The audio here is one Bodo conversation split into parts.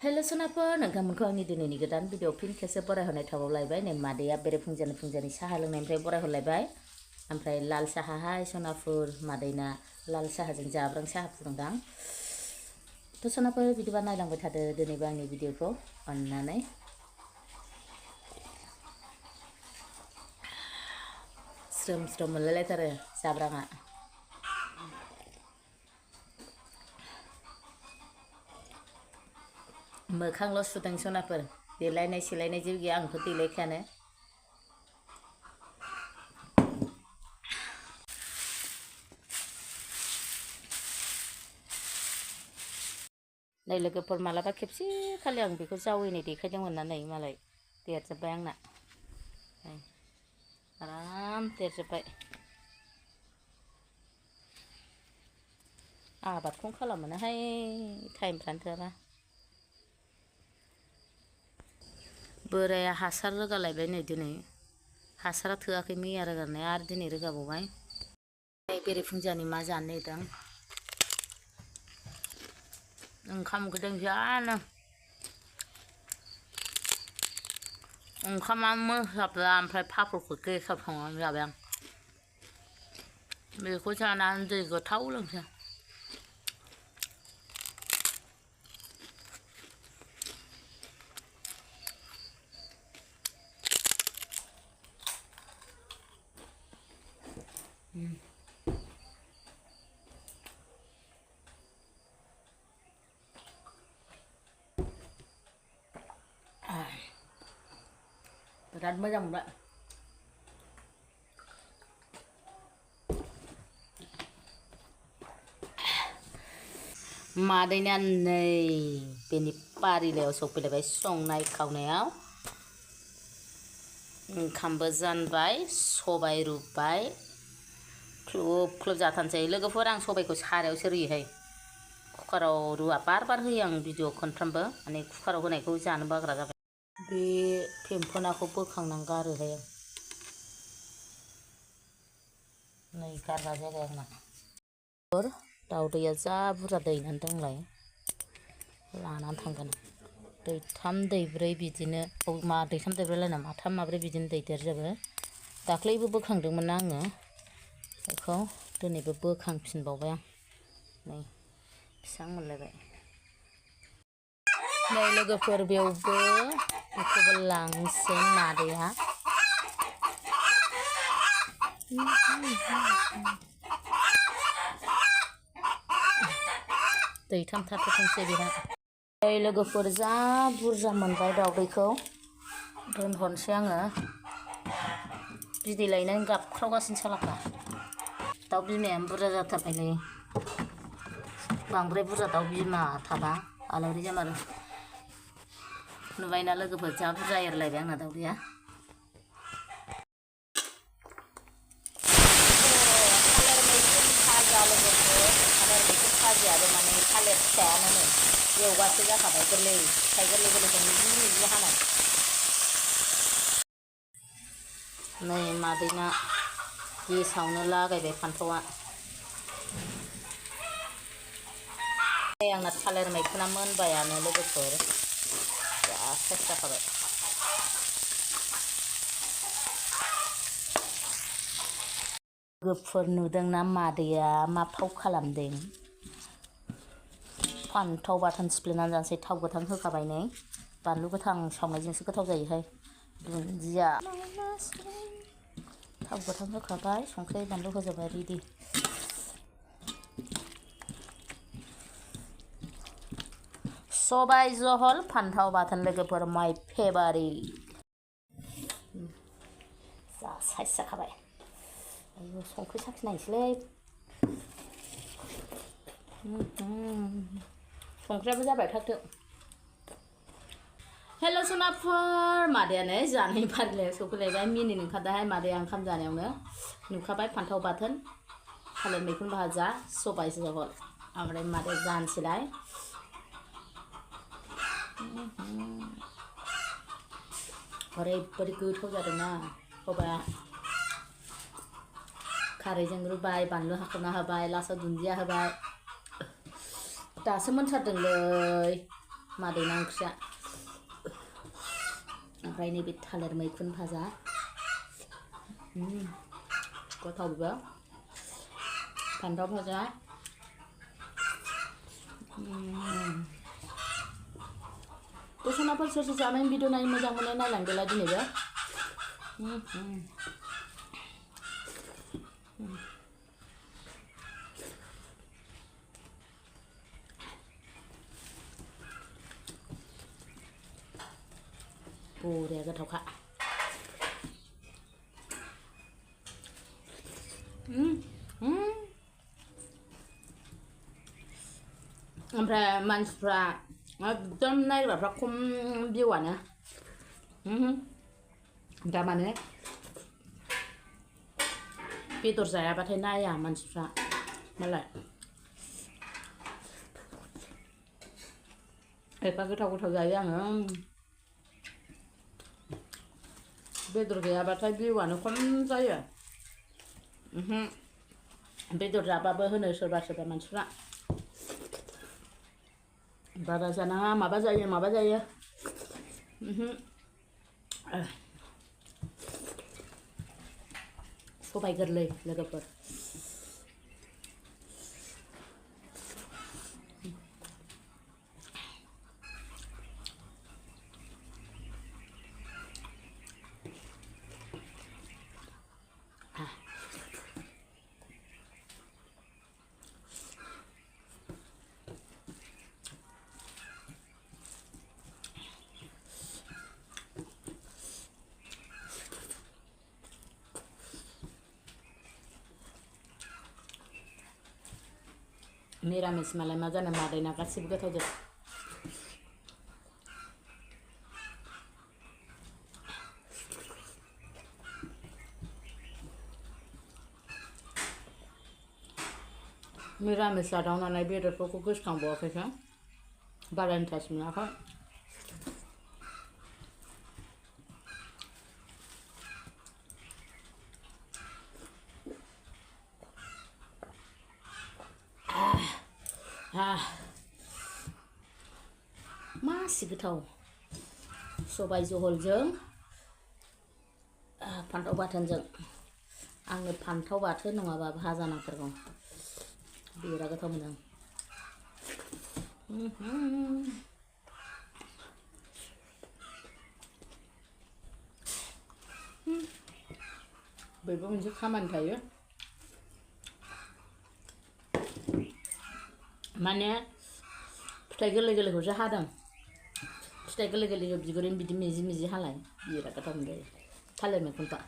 Hello sonapwr, nोंथांमोनखौ आंनि दिनैनि गोदान भिडिअ फिन खेबसे बरायहरनाय थाबावलायबाय नै मादैया बेरे फुंजानि साहा लोंनायनिफ्राय बरायहरलायबाय ओमफ्राय लाल साहाहाय sonapwr मादैना लाल साहाजों जाब्रां साहा फुदुंदां थ' sonapwr बिदिबा नायलांबाय थादो दिनैबो आंनि भिडिअखौ अननानै स्रोम स्रोम मोनलायलायथारो जाब्राङा मोखांल' सुदों sonapwr देलायनाय सेलायनाय जेबो गैया आंथ' देलायखायानो नै लोगोफोर मालाबा खेबसे खालि आं बेखौ जावैनाय देखायदोंमोन ना नै मालाय देरजोब्बाय आंना आराम देरजोब्बाय आबादखौनो खालामोनाहाय टाइमफ्रानो थोआबा बोराया हासार रोगालायबाय नै दिनै हासारा थोआखै मैया रोगानाया आरो दिनै रोगाबावबाय बेरे फुंजानि मा जानो नागिरदों ओंखाम उखैदों जानो ओंखामा मोनहाबला ओमफ्राय पापड़खौ गेसाव संनानै जाबाय आं बेखौ जानानै दै गोथाव लोंसै बिराद मोजां मोनबाय मादैना नै बेनि फारिलायाव सफैलायबाय संनाय खावनायाव ओंखामबो जानबाय सबाय रुबाय ख्लुब ख्लुब जाथारनोसै लोगोफोर आं सबायखौ सारायावसो रुयोहाय कुकाराव रुवा बार होयो आं भिडिअ खनफ्रामबो माने कुकाराव होनायखौ जानो बाग्रा जाबाय बे फेम्फोनाखौ बोखांनानै गारोहाय आं नै गारग्रा जाबाय आंना दावदैया जा बुरजा दैनानै दंलाय लानानै थांगोन दैथाम दैब्रै बिदिनो दैथाम दैब्रैलायना माथाम माब्रै बिदिनो दैदेरजोबो दाख्लैबो बोखांदोंमोन आङो बेखौ दिनैबो बोखांफिनबावबाय आं नै फिसा मोनलायबाय नै लोगोफोर बेयावबो बेखौबो लांसै मादैया दैथाम थाथ'थोंसै बेहा नै लोगोफोर जा बुरजा मोनबाय दावदैखौ दोनहरनोसै आङो बिदै लायनानै गाबख्रावगासिनो सालाफ्रा दाउ बिमायानो बुरजा जाथारबायलै बांद्राय बुरजा दाउ बिमा थाबा आलावरि जामारो नुबायना लोगोफोर जा बुरजा एरलायबाय आंना दावदैया फाजायाबो माने थालिर फिसायानो नै एवबासो जाखाबाय गोरलै फिथाइ गोरलै गोरलैखौ मिजि मिजि हानाय नै मादैना गेसावनो लागायबाय फान्थावआ आंना थालिर मैखुना मोनबायानो लोगोफोर जा सेस जाखाबाय लोगोफोर नुदोंना मादैया मा फाव खालामदों फान्थाव बाथोन सिफ्लेनानै जानोसै थाव गोथां होखाबाय नै बानलु गोथां सावनायजोंसो गोथाव जायोहाय दुन्दिया थाव गोथां होखाबाय संख्रि बानलु होजोबबाय रेडि सबाय जहल फान्थाव बाथोन लोगोफोर माय फेभारिट जा साइज जाखाबाय आयु संख्रि साखिनायसैलै संख्रियाबो जाबाय थाथो हेल' sonapwr मादैयानो जानाय फारिलायाव सफैलायबाय मिनिनो ओंखारदोंहाय मादैया ओंखाम जानायावनो नुखाबाय फान्थाव बाथोन थालिर मैखुन भाजा सबाय जहल ओमफ्राय मादैया जानोसैलाय ओरैबायदि गोथाव जादोंना सबाया खारैजों रुबाय बानलु हाखावना होबाय लास्टआव दुन्दिया होबाय दासो मोनथारदोंलै मादैना ओंख्रिया ओमफ्राय नैबे थालिर मैखुन भाजा गोथाव बेबो फान्थाव भाजा दसनाफोर सोर जानायनि भिडिअ नायनो मोजां मोनो नायलांदोलाय दिनैबो बरिया गोथावखा ओमफ्राय मानसिफ्रा एकदम नायग्राफ्रा खम भिउआनो दा माने बेदर जायाबाथाय नाया मानसिफ्रा मालाय एफा गोथाव गोथाव जायो आङो बेदर गैयाबाथाय भिउआनो खम जायो बेदर जाबाबो होनो सोरबा सोरबा मानसिफ्रा बारा जानाङा माबा जायो सबाय गोरलै लोगोफोर निरामिस मालाय मा जानो मादैना गासिबो गोथाव जोब निरामिस जादावनानै बेदरफोरखौ गोसोखांबावाखैसो बारा इन्टारेस्ट मोनाखै मासि गोथाव सबाय जहलजों फान्थाव बाथोनजों आङो फान्थाव बाथोन नङाबा भाजा नांथारगौ बिराद गोथाव मोनो बयबो मोनसे खामानि थायो माने फिथाइ गोरलै गोरलैखौसो हादों फिथाइ गोरलै गोरलैखौ बिगुरैनो बिदि मिजि मिजि हालाय बिराद गोथाव मोनजायो थालिर मैखुनखौ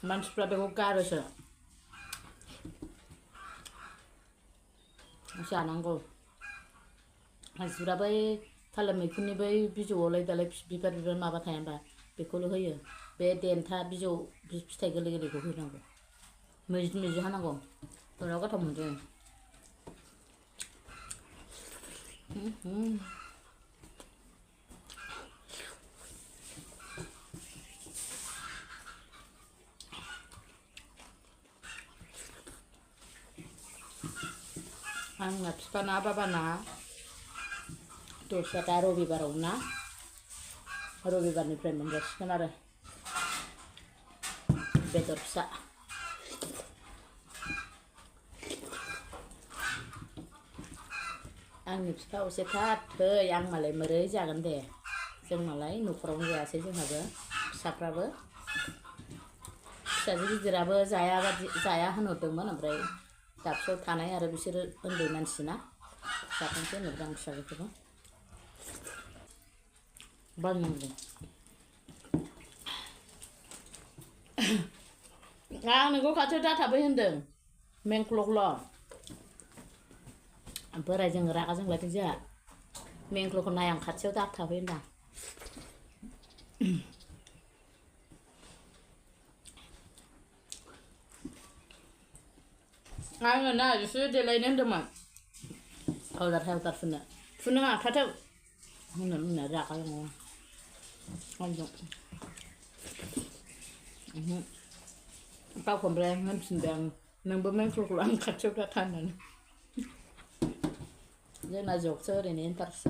मानसिफ्रा बेखौ गारोसो जानांगौ मानसिफ्रा बै थालिर मैखुननि बै बिजौआवलाय दालाय बिबार माबा थाया होनबा बेखौल' होयो बे देन्था बिजौ फिथाइ गोरलै गोरलैखौ होनांगौ मिजि मिजि हानांगौ बिराद गोथाव मोनजायो आंना बिफाना बाबाना दस्रा दा रबिबाराव ना रबिबारनिफ्राय मोनजासिगोन आरो बेदर फिसा आंनि बिफा असेखा थै आं मालाय मोरै जागोन दे जों मालाय न'खरावनो जायासै जोंहाबो फिसाफ्राबो फिसाजो गिदिराबो जाया होनहरदोंमोन ओमफ्राय दाबसेयाव थानाय आरो बिसोरो उन्दै मानसिना जाथोंसै होनहरदों आं फिसाजोखौबो बायनांगौ आं नोंखौ खाथियाव दाथाबै होनदों मेंख्ल'ख्ल' बोरायजों रागा जोंलायदों जोंहा मेंख्ल'खौ नाय आं खाथियाव दाथाबै होनदां आङो ना एसे देलायनो होनदोंमोन पाउदार फुननो खाथियाव होननो रागा जोङो आंजों गावखौ ओमफ्राय होनफिनबाय आं नोंबो मेंख्ल'ख्ल' आं खाथियाव दाथा होननानै जोंना जगसो ओरैनो इन्टारेस्ट